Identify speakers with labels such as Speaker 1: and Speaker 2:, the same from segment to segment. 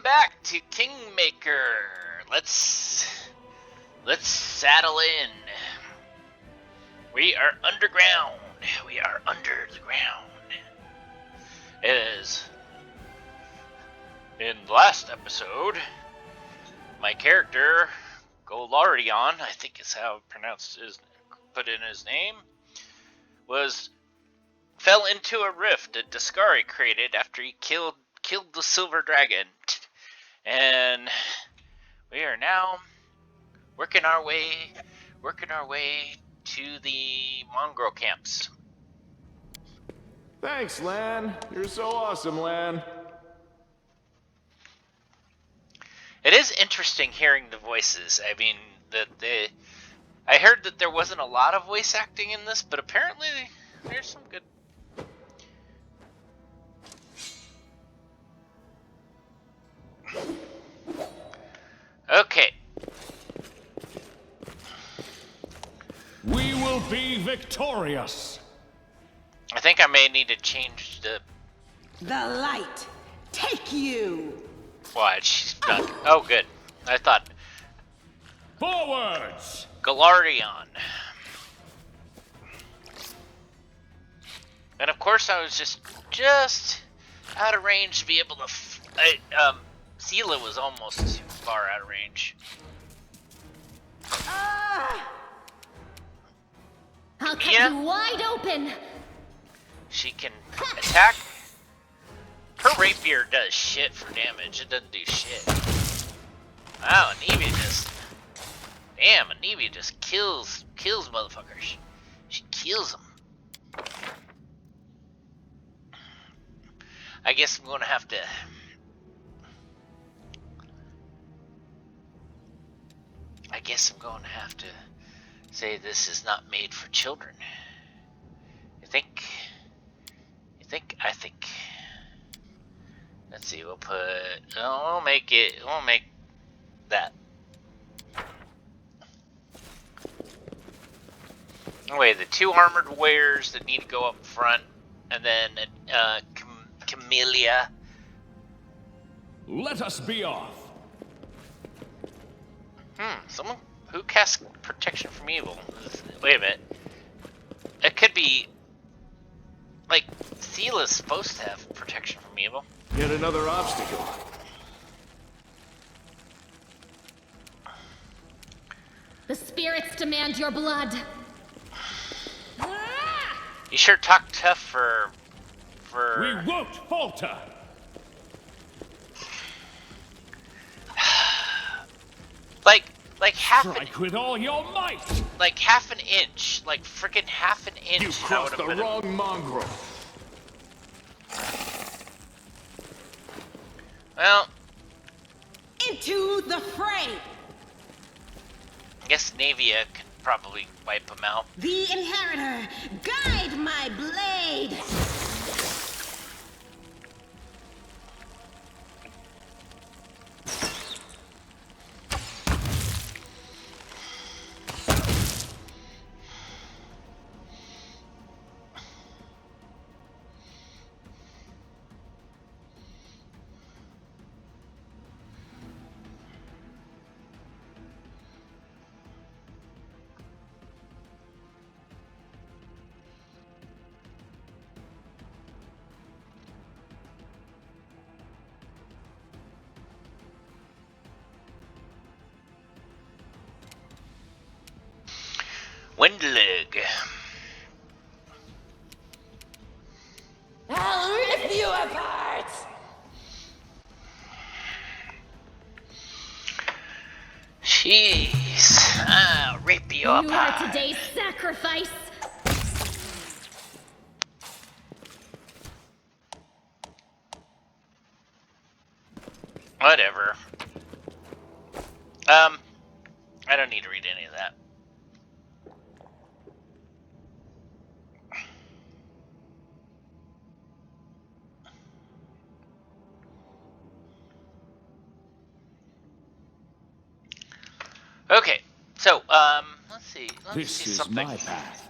Speaker 1: Welcome back to Kingmaker. Let's saddle in. We are underground. We are under the ground. As in the last episode, my character Golarion, I think is how put in his name, fell into a rift that Daskari created after he killed the silver dragon. And we are now working our way to the mongrel camps.
Speaker 2: Thanks, Lan. You're so awesome, Lan.
Speaker 1: It is interesting hearing the voices. I mean, I heard that there wasn't a lot of voice acting in this, but apparently there's some good. Okay.
Speaker 2: We will be victorious.
Speaker 1: I think I may need to change the
Speaker 3: light take you.
Speaker 1: What? She's not. Oh, good. I thought.
Speaker 2: Forwards.
Speaker 1: Golarion. And of course, I was just out of range to be able to. Sela was almost too far out of range.
Speaker 4: I'll cut you wide open.
Speaker 1: She can attack. Her rapier does shit for damage. It doesn't do shit. Wow, Anivia just kills motherfuckers. She kills them. I guess I'm gonna have to. Say this is not made for children. I think. Let's see. We'll make that. Anyway, the two armored warriors that need to go up front, and then Camellia.
Speaker 2: Let us be off.
Speaker 1: Someone who casts protection from evil. Wait a minute. It could be like Sela's supposed to have protection from evil.
Speaker 2: Yet another obstacle.
Speaker 4: The spirits demand your blood.
Speaker 1: You sure talk tough for.
Speaker 2: We won't falter.
Speaker 1: Like half
Speaker 2: Strike with all your might.
Speaker 1: Like half an inch. Like freaking half an inch.
Speaker 2: You crossed the wrong mongrel.
Speaker 1: Well.
Speaker 3: Into the fray.
Speaker 1: I guess Navia could probably wipe him out.
Speaker 3: The Inheritor, guide my blade.
Speaker 1: Windleg.
Speaker 3: I'll rip you apart.
Speaker 1: Jeez. I'll rip you apart.
Speaker 4: You are today's sacrifice.
Speaker 1: Whatever. I don't need to read any of that. Okay, so, let's see. Let's see something.
Speaker 2: This is my path.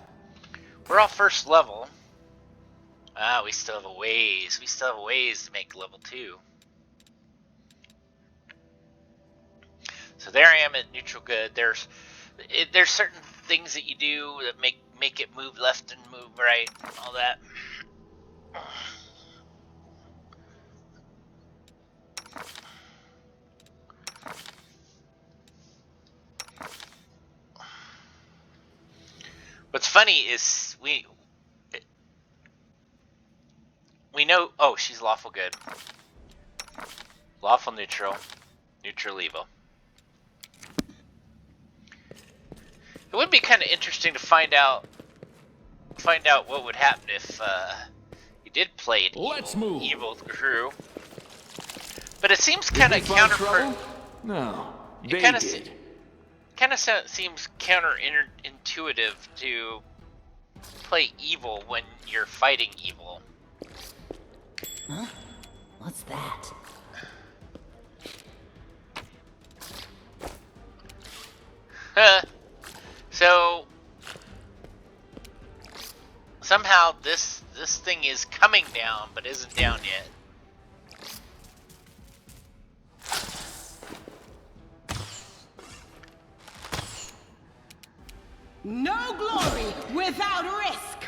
Speaker 1: We're all first level. We still have a ways. We still have a ways to make level 2. So there I am at neutral good. There's certain things that you do that make it move left and move right, and all that. What's funny is we know. Oh, she's lawful good, lawful neutral, neutral evil. It would be kind of interesting to find out what would happen if you did play an evil crew. But it seems kind of
Speaker 2: No,
Speaker 1: it kind of seems counterintuitive to play evil when you're fighting evil.
Speaker 4: Huh? What's that?
Speaker 1: So somehow this thing is coming down, but isn't down yet.
Speaker 3: No glory without risk.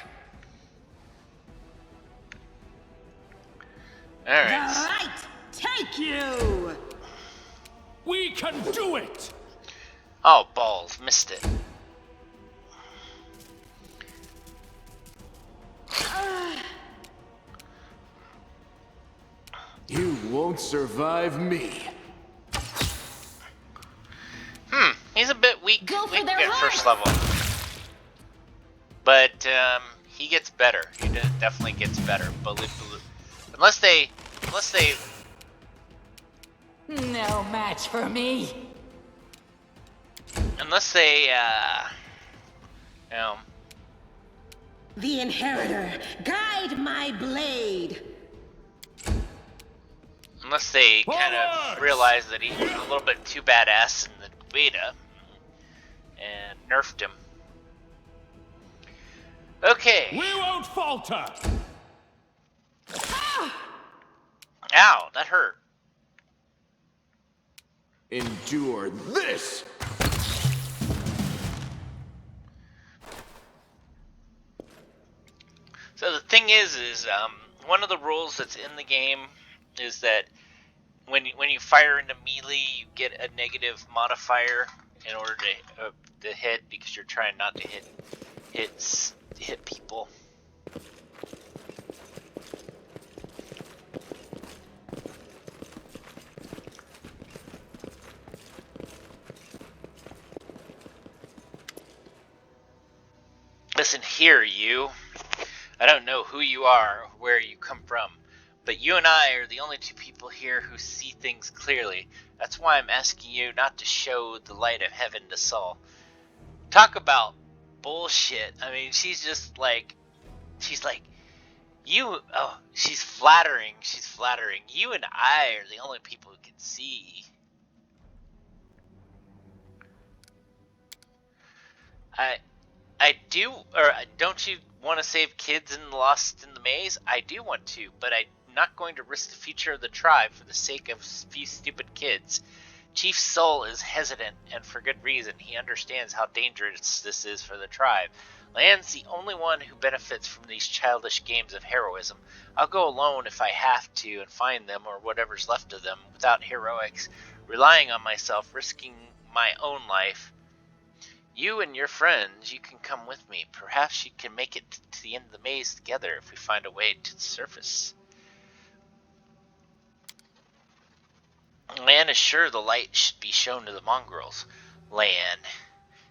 Speaker 1: All right.
Speaker 3: The light take you.
Speaker 2: We can do it.
Speaker 1: Oh, balls, missed it.
Speaker 2: You won't survive me.
Speaker 1: He's a bit weak at first level. But he gets better. He definitely gets better. Unless they
Speaker 5: No match for me.
Speaker 1: unless they
Speaker 3: The inheritor, guide my blade.
Speaker 1: unless they kind of realize that he's a little bit too badass in the beta and nerfed him. Okay.
Speaker 2: We won't falter.
Speaker 1: Ow, that hurt.
Speaker 2: Endure this.
Speaker 1: So the thing is one of the rules that's in the game is that when you fire into melee, you get a negative modifier in order to hit, because you're trying not to hit people. Listen here, you. I don't know who you are or where you come from, but you and I are the only two people here who see things clearly. That's why I'm asking you not to show the light of heaven to Saul. Talk about bullshit. I mean, she's like, you, oh, she's flattering. You and I are the only people who can see. I do, or don't you want to save kids in Lost in the Maze? I do want to, but I'm not going to risk the future of the tribe for the sake of a few stupid kids. Chief Soul is hesitant, and for good reason. He understands how dangerous this is for the tribe. Lan's the only one who benefits from these childish games of heroism. I'll go alone if I have to and find them, or whatever's left of them, without heroics, relying on myself, risking my own life. You and your friends, you can come with me. Perhaps you can make it to the end of the maze together if we find a way to the surface. Lan is sure the light should be shown to the mongrels. Lan.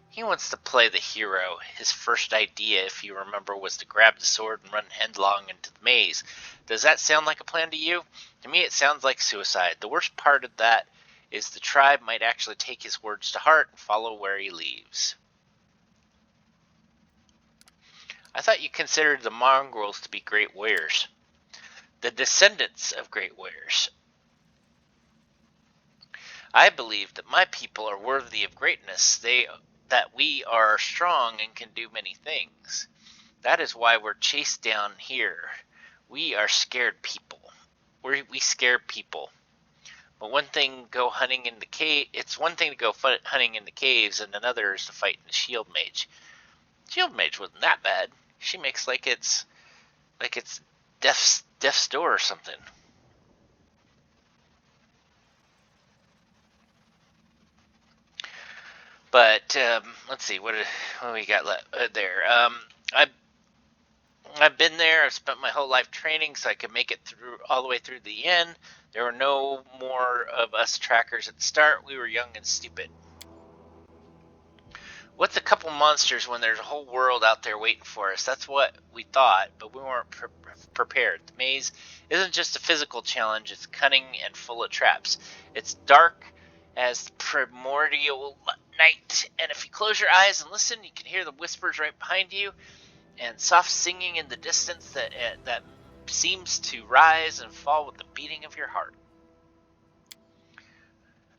Speaker 1: He wants to play the hero. His first idea, if you remember, was to grab the sword and run headlong into the maze. Does that sound like a plan to you? To me it sounds like suicide. The worst part of that is the tribe might actually take his words to heart and follow where he leaves. I thought you considered the mongrels to be great warriors. The descendants of great warriors. I believe that my people are worthy of greatness, that we are strong and can do many things. That is why we're chased down here. We are scared people. We scare people. But one thing go hunting in the cave. It's one thing to go hunting in the caves, and another is to fight the shield mage. Shield mage wasn't that bad. She makes like it's death's door or something. But let's see what we got left there. I've been there. I've spent my whole life training so I could make it through all the way through the end. There were no more of us trackers at the start. We were young and stupid. What's a couple monsters when there's a whole world out there waiting for us? That's what we thought, but we weren't prepared. The maze isn't just a physical challenge, it's cunning and full of traps. It's dark as primordial night, and if you close your eyes and listen, you can hear the whispers right behind you, and soft singing in the distance that seems to rise and fall with the beating of your heart.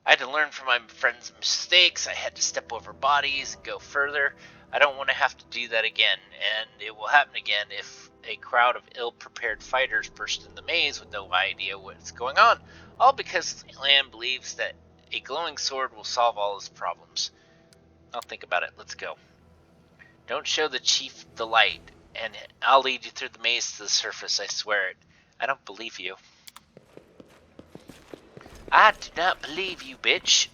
Speaker 1: I had to learn from my friends' mistakes. I had to step over bodies and go further. I don't want to have to do that again, and it will happen again if a crowd of ill-prepared fighters burst in the maze with no idea what's going on, all because Lan believes that a glowing sword will solve all his problems. I'll think about it. Let's go. Don't show the chief the light, and I'll lead you through the maze to the surface, I swear it. I don't believe you. I do not believe you, bitch.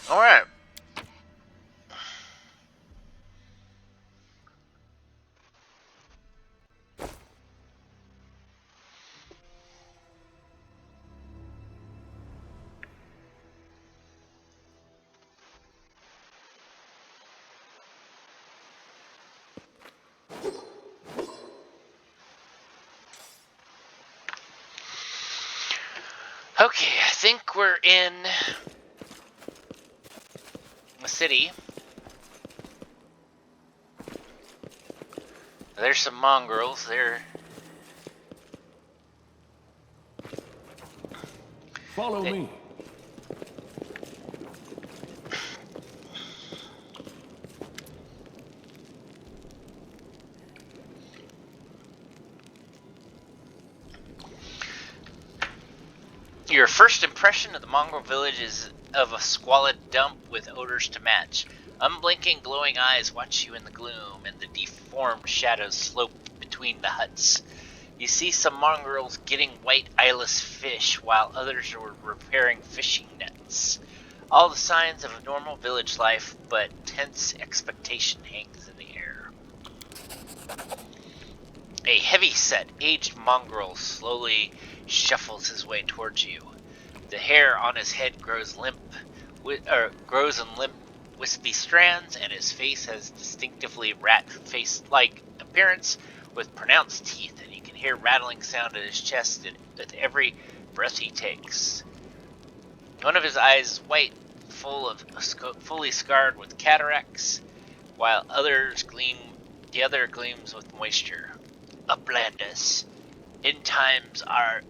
Speaker 1: Alright. Okay, I think we're in the city. There's some mongrels.
Speaker 2: Follow me.
Speaker 1: Your first impression of the mongrel village is of a squalid dump with odors to match. Unblinking, glowing eyes watch you in the gloom, and the deformed shadows slope between the huts. You see some mongrels getting white eyeless fish, while others are repairing fishing nets. All the signs of a normal village life, but tense expectation hangs in the air. A heavy-set, aged mongrel slowly shuffles his way towards you. The hair on his head grows in limp, wispy strands, and his face has distinctively rat-face-like appearance with pronounced teeth, and you can hear rattling sound in his chest with every breath he takes. One of his eyes is white, fully scarred with cataracts, while the other gleams with moisture. Uplanders, end times are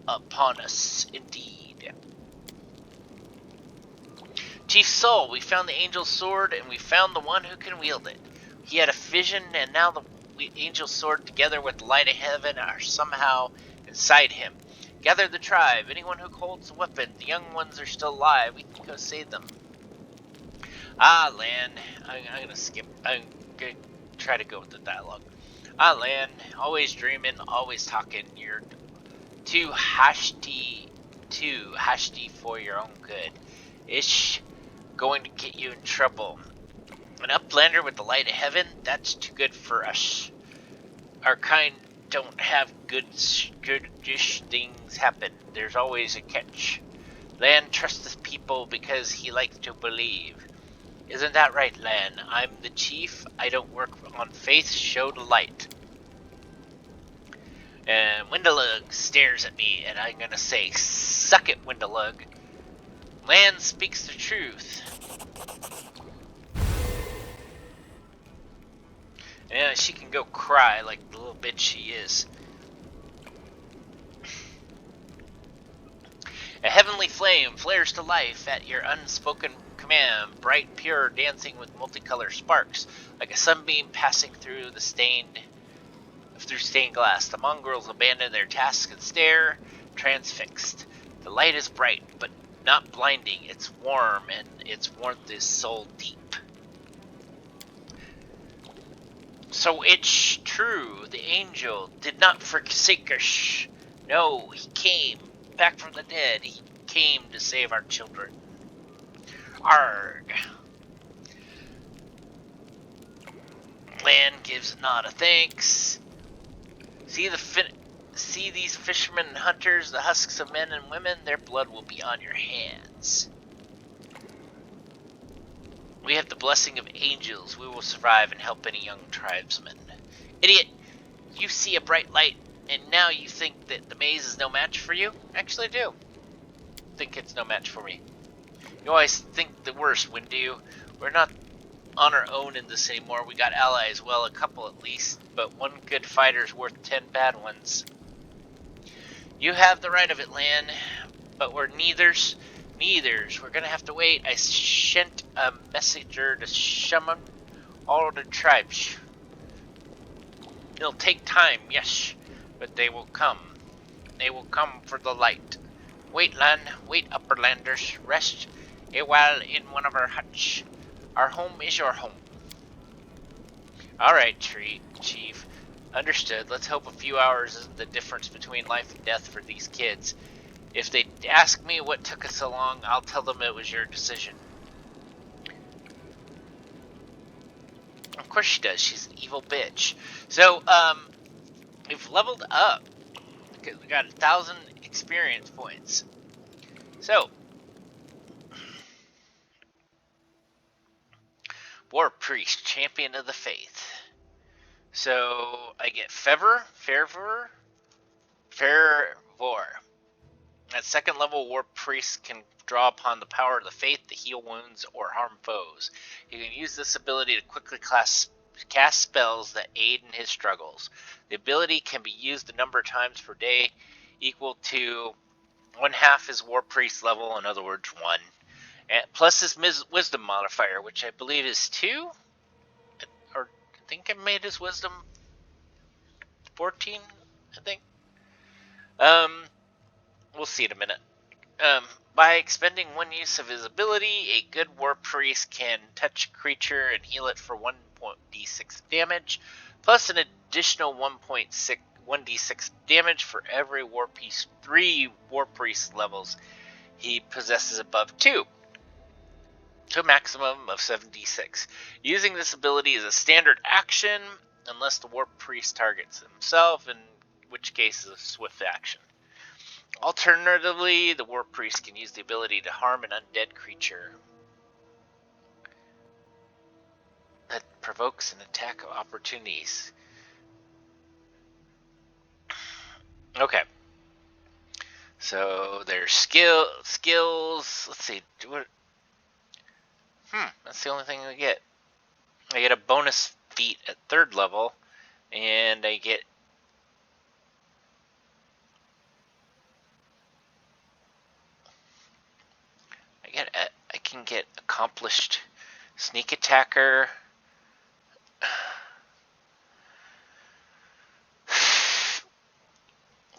Speaker 1: upon us, indeed. Chief Soul, we found the angel's sword, and we found the one who can wield it. He had a vision, and now the angel's sword, together with the light of heaven, are somehow inside him. Gather the tribe. Anyone who holds a weapon, the young ones are still alive. We can go save them. Ah, Lan. I'm gonna skip. I'm gonna try to go with the dialogue. Ah, Lan. Always dreaming, always talking. You're too hashty for your own good. Ish, going to get you in trouble. An uplander with the light of heaven? That's too good for us. Our kind don't have goodish things happen. There's always a catch. Lan trusts his people because he likes to believe. Isn't that right, Lan? I'm the chief. I don't work on faith. Show the light. And Windalug stares at me, and I'm gonna say, suck it, Windalug. Lan speaks the truth. Yeah, she can go cry like the little bitch she is. A heavenly flame flares to life at your unspoken command, bright and pure, dancing with multicolored sparks, like a sunbeam passing through stained glass. The mongrels abandon their tasks and stare, transfixed. The light is bright, but not blinding. It's warm, and its warmth is soul deep. So it's true, the angel did not forsake us. No, he came back from the dead. He came to save our children. Arg. Lan gives a nod of thanks. See these fishermen and hunters, the husks of men and women, their blood will be on your hands. We have the blessing of angels. We will survive and help any young tribesman. Idiot, you see a bright light, and now you think that the maze is no match for you? Actually, I do think it's no match for me. You always think the worst, when do you? We're not on our own in this anymore. We got allies, well, a couple at least, but one good fighter's worth 10 bad ones. You have the right of it, Lan, but we're neithers. We're gonna have to wait. I sent a messenger to summon all the tribes. It'll take time, yes, but they will come. They will come for the light. Wait, Lan, wait, Upperlanders. Rest a while in one of our huts. Our home is your home. Alright, Chief. Understood. Let's hope a few hours isn't the difference between life and death for these kids. If they ask me what took us so long, I'll tell them it was your decision. Of course she does. She's an evil bitch. So, we've leveled up. We got 1,000 experience points. So, War Priest, Champion of the Faith. So, I get Fervor. At second level, War Priest can draw upon the power of the faith to heal wounds or harm foes. He can use this ability to quickly cast spells that aid in his struggles. The ability can be used a number of times per day, equal to 1/2 his War Priest level, in other words, 1. And plus his Wisdom modifier, which I believe is 2? Or I think I made his Wisdom 14, I think. We'll see in a minute. By expending one use of his ability, a good War Priest can touch a creature and heal it for 1d6 damage, plus an additional 1d6 damage for every War Priest 3 War Priest levels he possesses above 2, to a maximum of 7d6. Using this ability is a standard action, unless the War Priest targets himself, in which case is a swift action. Alternatively, the War Priest can use the ability to harm an undead creature that provokes an attack of opportunities. Okay. So there's skills. Let's see. That's the only thing I get. I get a bonus feat at 3rd level, and I can get accomplished sneak attacker.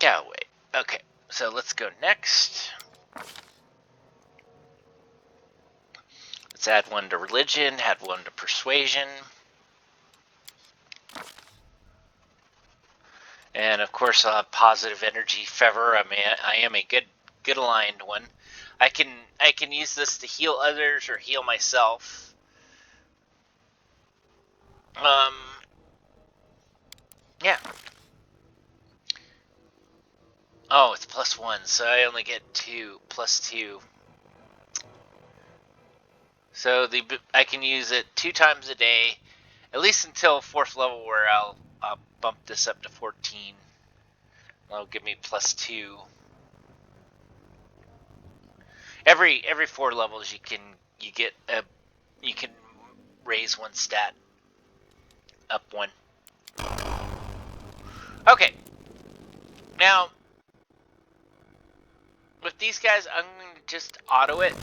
Speaker 1: Yeah, wait. Okay, so let's go next. Let's add one to religion, add one to persuasion. And of course I'll have positive energy fervor. I am a good aligned one. I can use this to heal others or heal myself. Yeah. Oh, it's +1, so I only get 2, +2. So I can use it 2 times a day, at least until 4th level, where I'll bump this up to 14. That'll give me +2. Every 4 levels you can raise one stat up 1. Okay. Now, with these guys, I'm going to just auto it.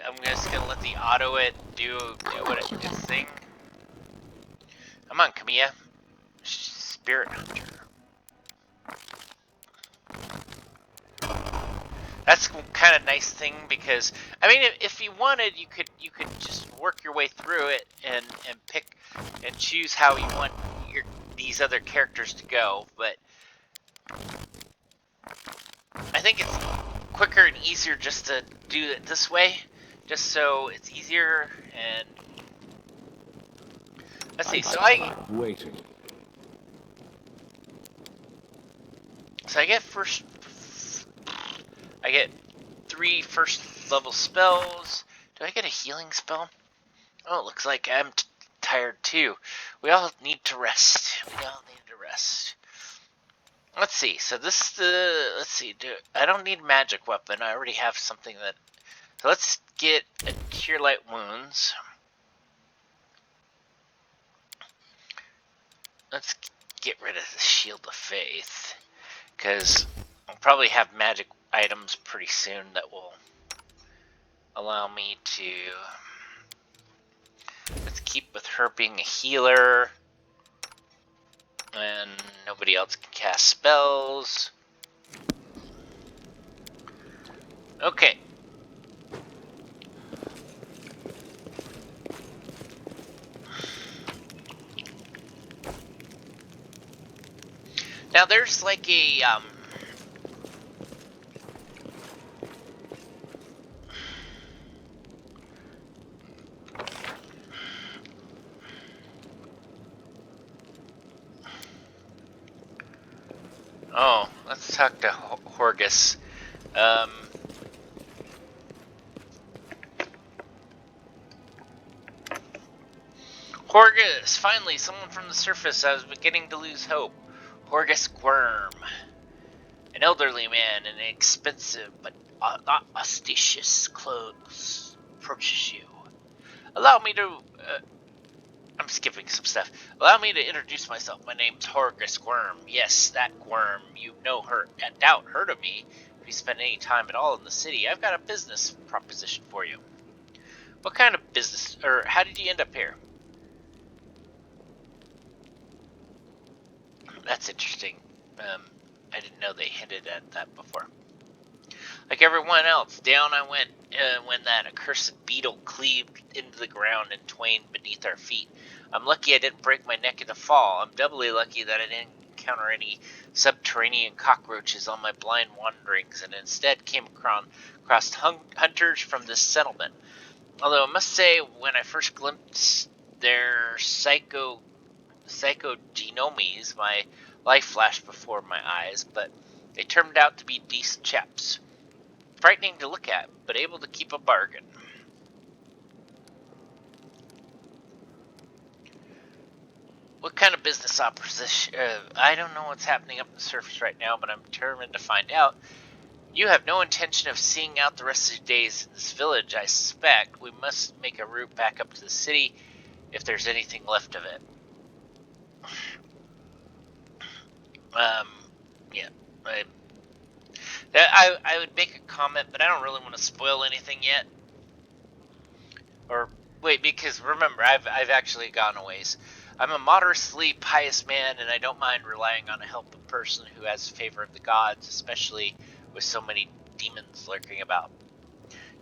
Speaker 1: I'm just gonna let the auto it do what its thing. Come on, Kamiya. Spirit Hunter. That's kind of nice thing because I mean, if you wanted, you could just work your way through it and pick and choose how you want these other characters to go. But I think it's quicker and easier just to do it this way, just so it's easier. And let's see. So
Speaker 2: Waiting.
Speaker 1: I get I get 3 first level spells. Do I get a healing spell? Oh, it looks like I'm tired too. We all need to rest. Let's see. So this let's see. I don't need magic weapon. I already have something that. So let's get a Cure Light Wounds. Let's get rid of the Shield of Faith, because I'll probably have magic items pretty soon that will allow me to. Let's keep with her being a healer, and nobody else can cast spells. Okay. Now there's like a oh, let's talk to Horgus. Horgus, finally, someone from the surface. I was beginning to lose hope. Horgus Worm, an elderly man in expensive but not ostentatious clothes, approaches you. Allow me to. I'm skipping some stuff. Allow me to introduce myself. My name's Horgus Worm. Yes, that Worm. You know her. Doubt heard of me. If you spend any time at all in the city, I've got a business proposition for you. What kind of business, or how did you end up here? That's interesting. I didn't know they hinted at that before. Like everyone else, down I went when that accursed beetle cleaved into the ground and twain beneath our feet. I'm lucky I didn't break my neck in the fall. I'm doubly lucky that I didn't encounter any subterranean cockroaches on my blind wanderings, and instead came across hunters from this settlement. Although I must say, when I first glimpsed their psychogenomes, my life flashed before my eyes, but they turned out to be decent chaps. Frightening to look at, but able to keep a bargain. What kind of business opposition? I don't know what's happening up the surface right now, but I'm determined to find out. You have no intention of seeing out the rest of your days in this village, I suspect. We must make a route back up to the city if there's anything left of it. Yeah. I would make a comment, but I don't really want to spoil anything yet. Or wait, because remember, I've actually gone a ways. I'm a moderately pious man, and I don't mind relying on a helpful person who has favor of the gods, especially with so many demons lurking about.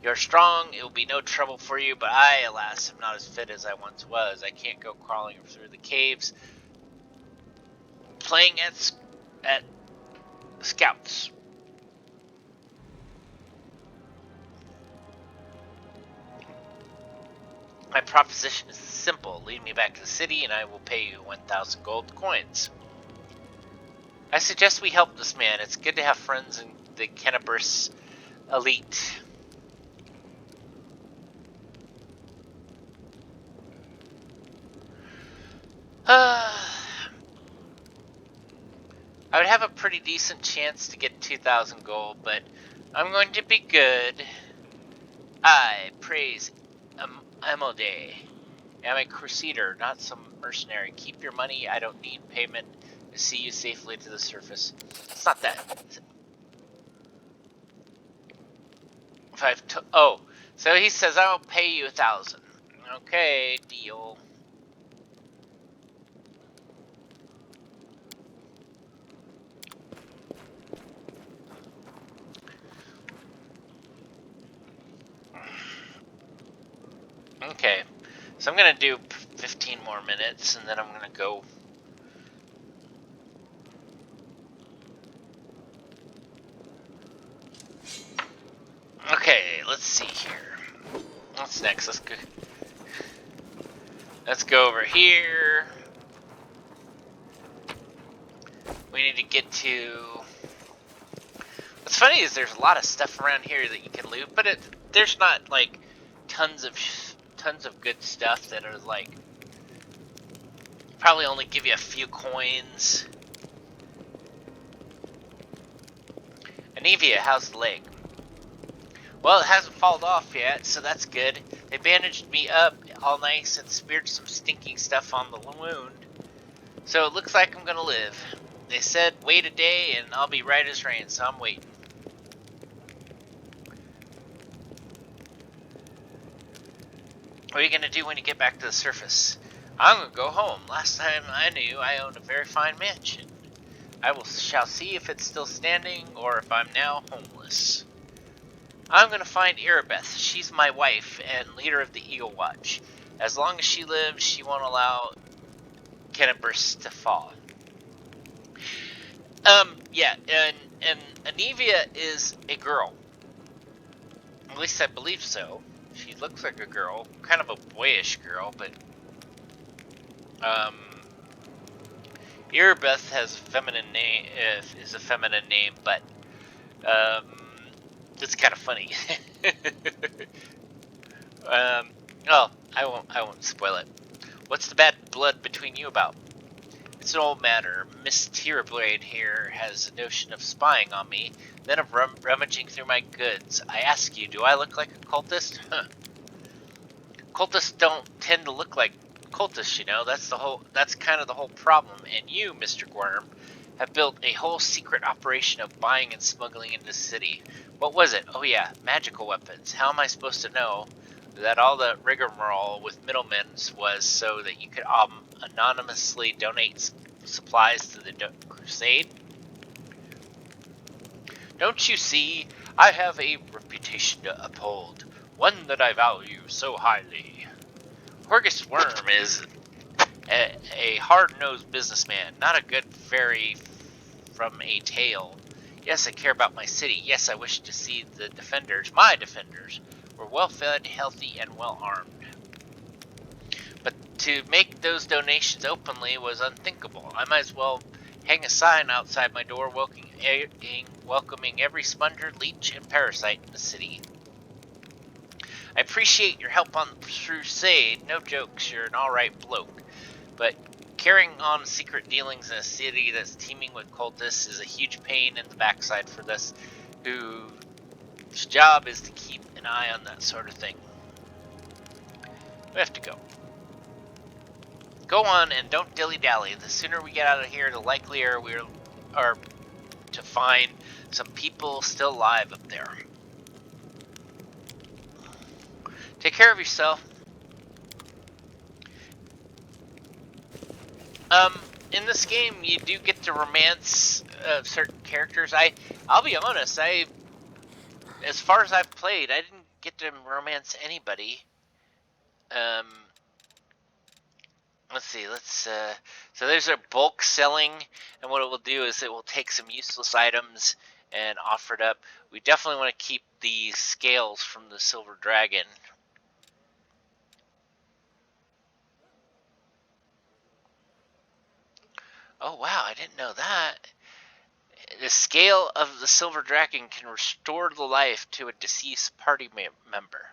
Speaker 1: You're strong, it will be no trouble for you, but I, alas, am not as fit as I once was. I can't go crawling through the caves. Playing at scouts. My proposition is simple. Lead me back to the city, and I will pay you 1,000 gold coins. I suggest we help this man. It's good to have friends in the Cannabis elite. I would have a pretty decent chance to get 2,000 gold, but I'm going to be good. I praise Amode. I'm a crusader, not some mercenary. Keep your money. I don't need payment to see you safely to the surface. It's not that. if I've oh, so he says I'll pay you 1,000. Okay, deal. Okay, so I'm gonna do 15 more minutes, and then I'm gonna go. Okay, let's see here. What's next? Let's go over here. We need to get to. What's funny is there's a lot of stuff around here that you can loot, but there's not like tons of good stuff that are like probably only give you a few coins. Anivia, how's the leg? Well, it hasn't fallen off yet, so that's good. They bandaged me up all nice and speared some stinking stuff on the wound. So it looks like I'm gonna live. They said wait a day and I'll be right as rain, so I'm waiting. What are you gonna do when you get back to the surface? I'm gonna go home. Last time I knew, I owned a very fine mansion. Shall see if it's still standing or if I'm now homeless. I'm gonna find Erebeth. She's my wife and leader of the Eagle Watch. As long as she lives, she won't allow Kennebrus to fall. Yeah, and Anivia is a girl. At least I believe so. She looks like a girl, kind of a boyish girl, but Erebeth has a feminine name. Is a feminine name, but it's kind of funny. Oh, I won't spoil it. What's the bad blood between you about? It's an old matter. Miss Tirablade here has a notion of spying on me, then of rummaging through my goods. I ask you, do I look like a cultist? Huh. Cultists don't tend to look like cultists, you know. That's kind of the whole problem. And you, Mr. Worm, have built a whole secret operation of buying and smuggling into the city. What was it? Oh yeah, magical weapons. How am I supposed to know that all the rigmarole with middlemen was so that you could anonymously donate supplies to the crusade? Don't you see? I have a reputation to uphold, one that I value so highly. Horgus Worm is a hard-nosed businessman, not a good fairy from a tale. Yes, I care about my city. Yes, I wish to see the defenders, my defenders, were well-fed, healthy, and well-armed. But to make those donations openly was unthinkable. I might as well hang a sign outside my door welcoming every sponger, leech, and parasite in the city. I appreciate your help on the crusade. No jokes, you're an alright bloke. But carrying on secret dealings in a city that's teeming with cultists is a huge pain in the backside for this, whose job is to keep an eye on that sort of thing. We have to go. Go on and don't dilly-dally. The sooner we get out of here, the likelier we are to find some people still alive up there. Take care of yourself. In this game, you do get to romance certain characters. I'll be honest, as far as I've played, I didn't get to romance anybody. Let's see, so there's a bulk selling, and what it will do is it will take some useless items and offer it up. We definitely want to keep the scales from the silver dragon. Oh wow, I didn't know that. The scale of the silver dragon can restore the life to a deceased party member.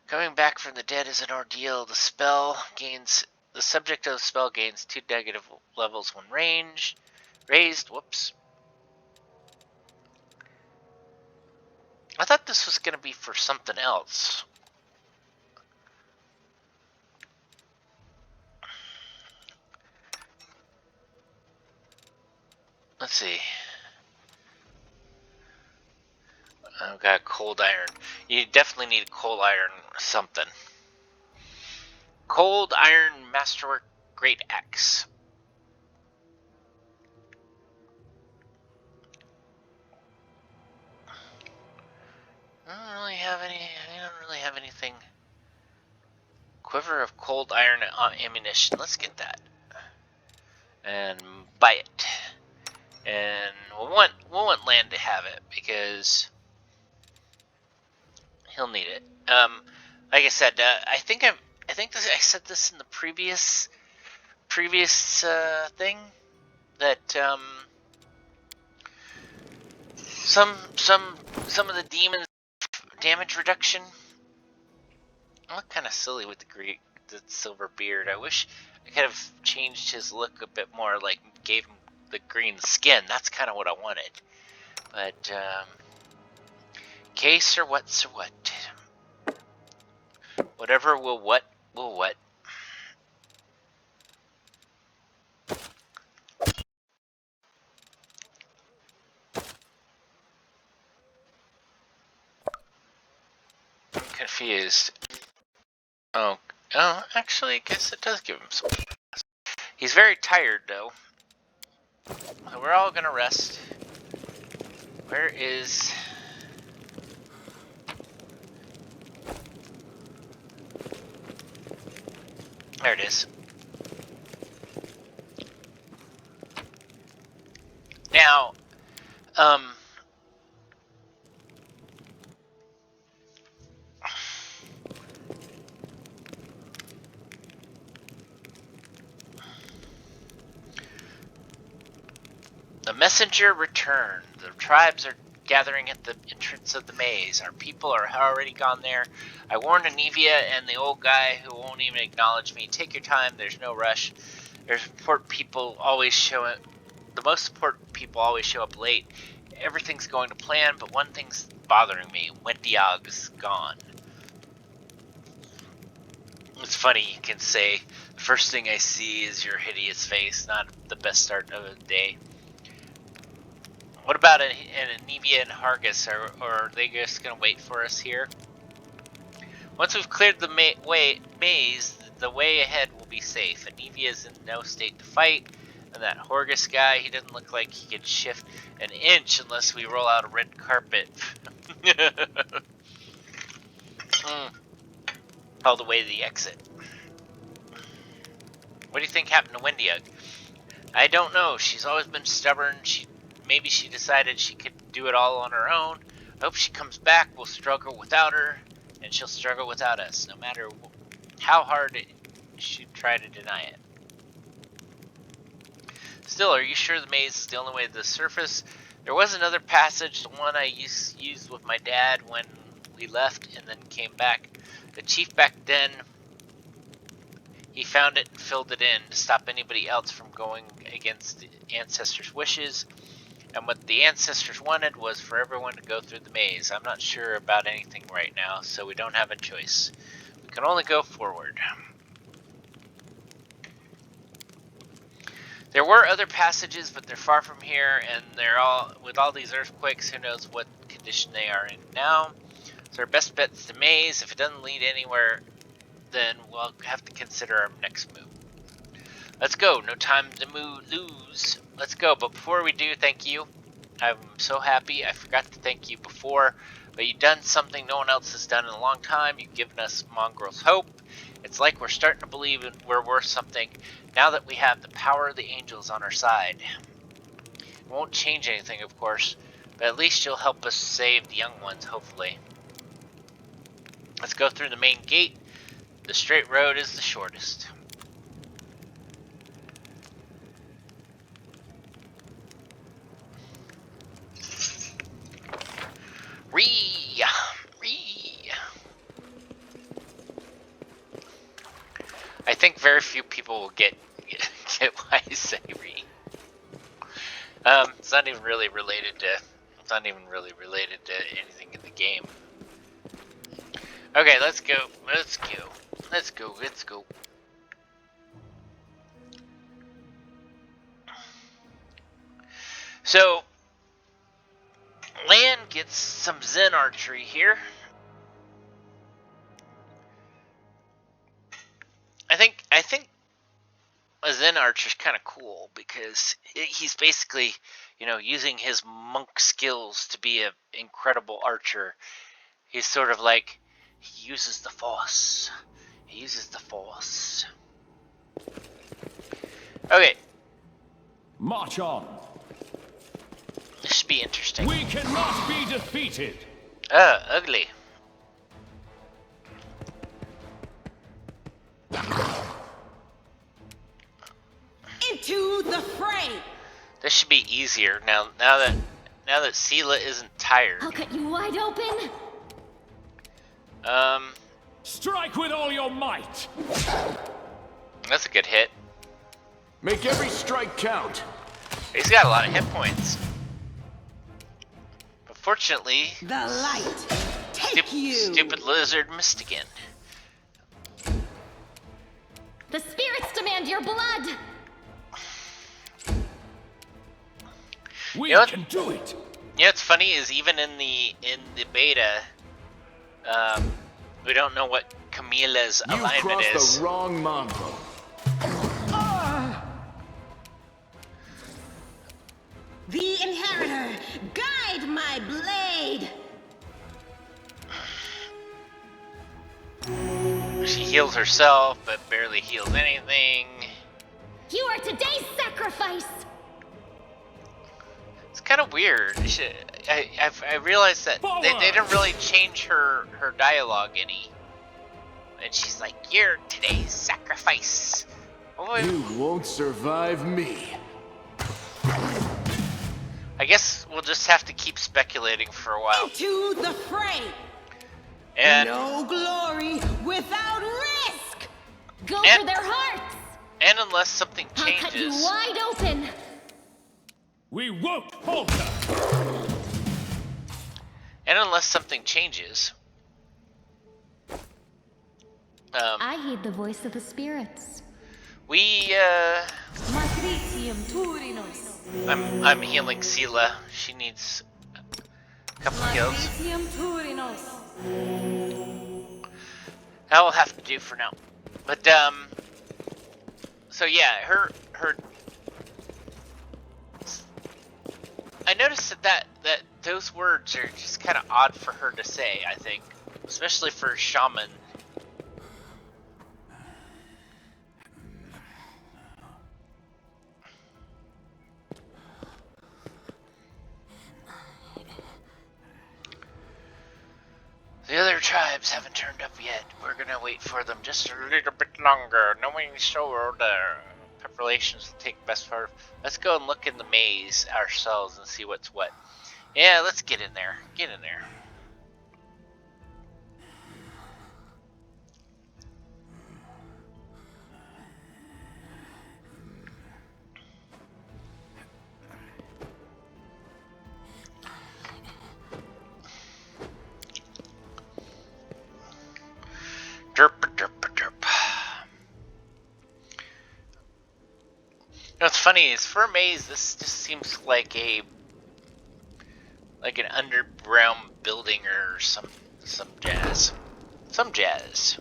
Speaker 1: Coming back from the dead is an ordeal. The subject of the spell gains 2 negative levels when raised. Whoops. I thought this was going to be for something else. Let's see. I've got cold iron. You definitely need cold iron something. Cold iron masterwork great axe. I don't really have any. I don't really have anything. Quiver of cold iron ammunition. Let's get that and buy it. And we'll want Land to have it because he'll need it. Like I said, I think I said this in the previous thing that some of the demons damage reduction. I look kind of silly with the silver beard. I wish I could have changed his look a bit more, like gave him the green skin. That's kind of what I wanted. But case or what's or what. Whatever will what will what. I'm confused. Oh, actually, I guess it does give him some. He's very tired, though. So we're all gonna rest. Where is... There it is. Now, the messenger returned. The tribes are gathering at the entrance of the maze. Our people are already gone there. I warned Anivia and the old guy who won't even acknowledge me. Take your time, there's no rush. There's important people always show up. The most important people always show up late. Everything's going to plan, but one thing's bothering me. Wendiag's gone. It's funny, you can say, the first thing I see is your hideous face. Not the best start of the day. What about an Anivia and Hargis? Or are they just going to wait for us here? Once we've cleared the maze, the way ahead will be safe. Anivia is in no state to fight. And that Horgus guy, he doesn't look like he can shift an inch unless we roll out a red carpet. All the way to the exit. What do you think happened to Wendiag? I don't know. She's always been stubborn. Maybe she decided she could do it all on her own. I hope she comes back. We'll struggle without her, and she'll struggle without us, no matter how hard she'd try to deny it. Still, are you sure the maze is the only way to the surface? There was another passage, the one I used with my dad when we left and then came back. The chief back then, he found it and filled it in to stop anybody else from going against the ancestors' wishes. And what the ancestors wanted was for everyone to go through the maze. I'm not sure about anything right now, so we don't have a choice. We can only go forward. There were other passages, but they're far from here, and they're all, with all these earthquakes, who knows what condition they are in now. So our best bet's the maze. If it doesn't lead anywhere, then we'll have to consider our next move. Let's go. No time to lose. Let's go. But before we do, thank you. I'm so happy. I forgot to thank you before, but you've done something no one else has done in a long time. You've given us mongrels hope. It's like we're starting to believe we're worth something now that we have the power of the angels on our side. It won't change anything, of course, but at least you'll help us save the young ones, hopefully. Let's go through the main gate. The straight road is the shortest. Ree! I think very few people will get why I say Ree. It's not even really related to. It's not even really related to anything in the game. Okay, let's go. Let's go. Let's go. Let's go. So, Land gets some Zen archery here. I think a Zen archer is kind of cool because he's basically, using his monk skills to be an incredible archer. He's sort of like, he uses the force. He uses the force. Okay.
Speaker 2: March on.
Speaker 1: This should be interesting.
Speaker 2: We cannot be defeated.
Speaker 1: Ugly.
Speaker 3: Into the fray.
Speaker 1: This should be easier now that Sela isn't tired.
Speaker 4: I'll cut you wide open.
Speaker 2: Strike with all your might.
Speaker 1: That's a good hit.
Speaker 6: Make every strike count.
Speaker 1: He's got a lot of hit points. But fortunately,
Speaker 3: The light. Take you.
Speaker 1: Stupid lizard missed again.
Speaker 4: The spirits demand your blood.
Speaker 2: We
Speaker 1: You know what?
Speaker 2: can do it.
Speaker 1: What's funny is even in the beta, we don't know what Camila's
Speaker 6: You've
Speaker 1: alignment
Speaker 6: crossed
Speaker 1: is.
Speaker 6: the wrong mongrel.
Speaker 3: The inheritor. Guide my blade.
Speaker 1: She heals herself, but barely heals anything.
Speaker 4: You are today's sacrifice.
Speaker 1: It's kind of weird. I realized that they didn't really change her dialogue any. And she's like, "You're today's sacrifice."
Speaker 6: You won't survive me.
Speaker 1: I guess we'll just have to keep speculating for a while.
Speaker 3: Into the fray.
Speaker 1: And
Speaker 3: No glory without risk.
Speaker 4: Go
Speaker 1: And-
Speaker 4: for their hearts.
Speaker 1: and unless something
Speaker 4: I'll cut you
Speaker 1: changes,
Speaker 4: wide open.
Speaker 2: We won't falter.
Speaker 4: I heed the voice of the spirits.
Speaker 1: we
Speaker 5: Matricium Turinos.
Speaker 1: I'm healing Sela. She needs a couple kills.
Speaker 5: Matricium Turinos.
Speaker 1: That will have to do for now. But so yeah, her I noticed that those words are just kind of odd for her to say, I think, especially for a shaman. The other tribes haven't turned up yet. We're gonna wait for them just a little bit longer, knowing so the preparations will take best part. Let's go and look in the maze ourselves and see what's what. Yeah, let's get in there. Get in there. Derp, derp, derp. What's funny is for a maze, this just seems like an underground building or some jazz. Some jazz.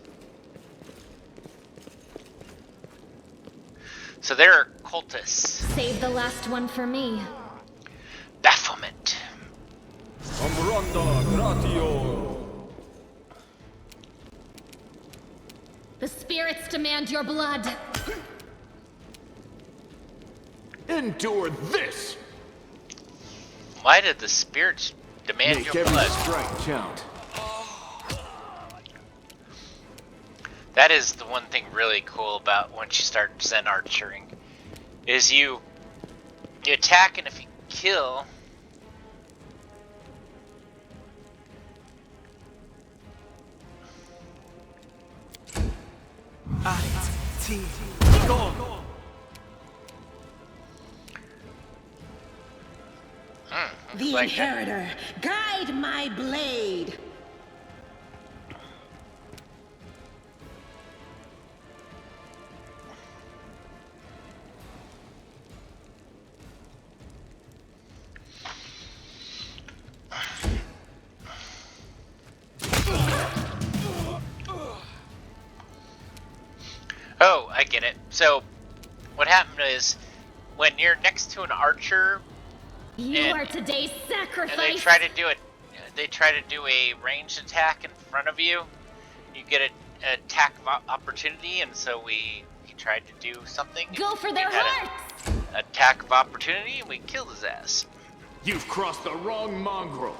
Speaker 1: So there are cultists.
Speaker 4: Save the last one for me.
Speaker 1: Bafflement.
Speaker 2: Ambranda gratio.
Speaker 4: The spirits demand your blood.
Speaker 6: Endure this.
Speaker 1: Why did the spirits demand
Speaker 6: Make
Speaker 1: your
Speaker 6: every
Speaker 1: blood?
Speaker 6: strike count.
Speaker 1: That is the one thing really cool about once you start Zen archering, is you attack, and if you kill,
Speaker 3: The
Speaker 1: like that.
Speaker 3: inheritor. Guide my blade.
Speaker 1: Oh, I get it. So, what happened is, when you're next to an archer,
Speaker 4: You
Speaker 1: and,
Speaker 4: are today's sacrifice.
Speaker 1: and they try to do a ranged attack in front of you, you get an attack opportunity, and so he tried to do something.
Speaker 4: Go for their
Speaker 1: we had
Speaker 4: hearts.
Speaker 1: an attack of opportunity, and we killed his ass.
Speaker 6: You've crossed the wrong mongrel.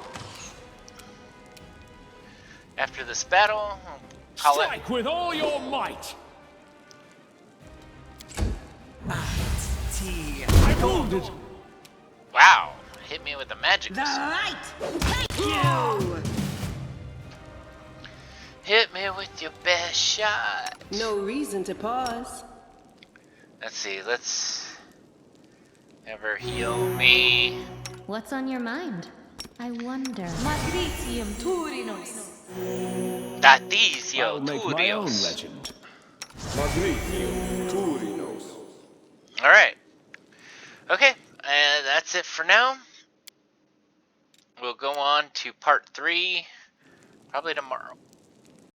Speaker 1: After this battle, call it.
Speaker 2: Strike with all your might. I'm wounded.
Speaker 1: Wow, hit me with a magic
Speaker 3: The
Speaker 1: missile.
Speaker 3: light! Thank you!
Speaker 1: Hit me with your best shot.
Speaker 3: No reason to pause.
Speaker 1: Let's see, let's have her heal me.
Speaker 4: What's on your mind? I wonder.
Speaker 5: Matritium Turinos.
Speaker 1: Datisio
Speaker 2: I'll make my own
Speaker 1: Turios.
Speaker 2: legend.
Speaker 1: Alright. Okay, that's it for now. We'll go on to part 3 probably tomorrow.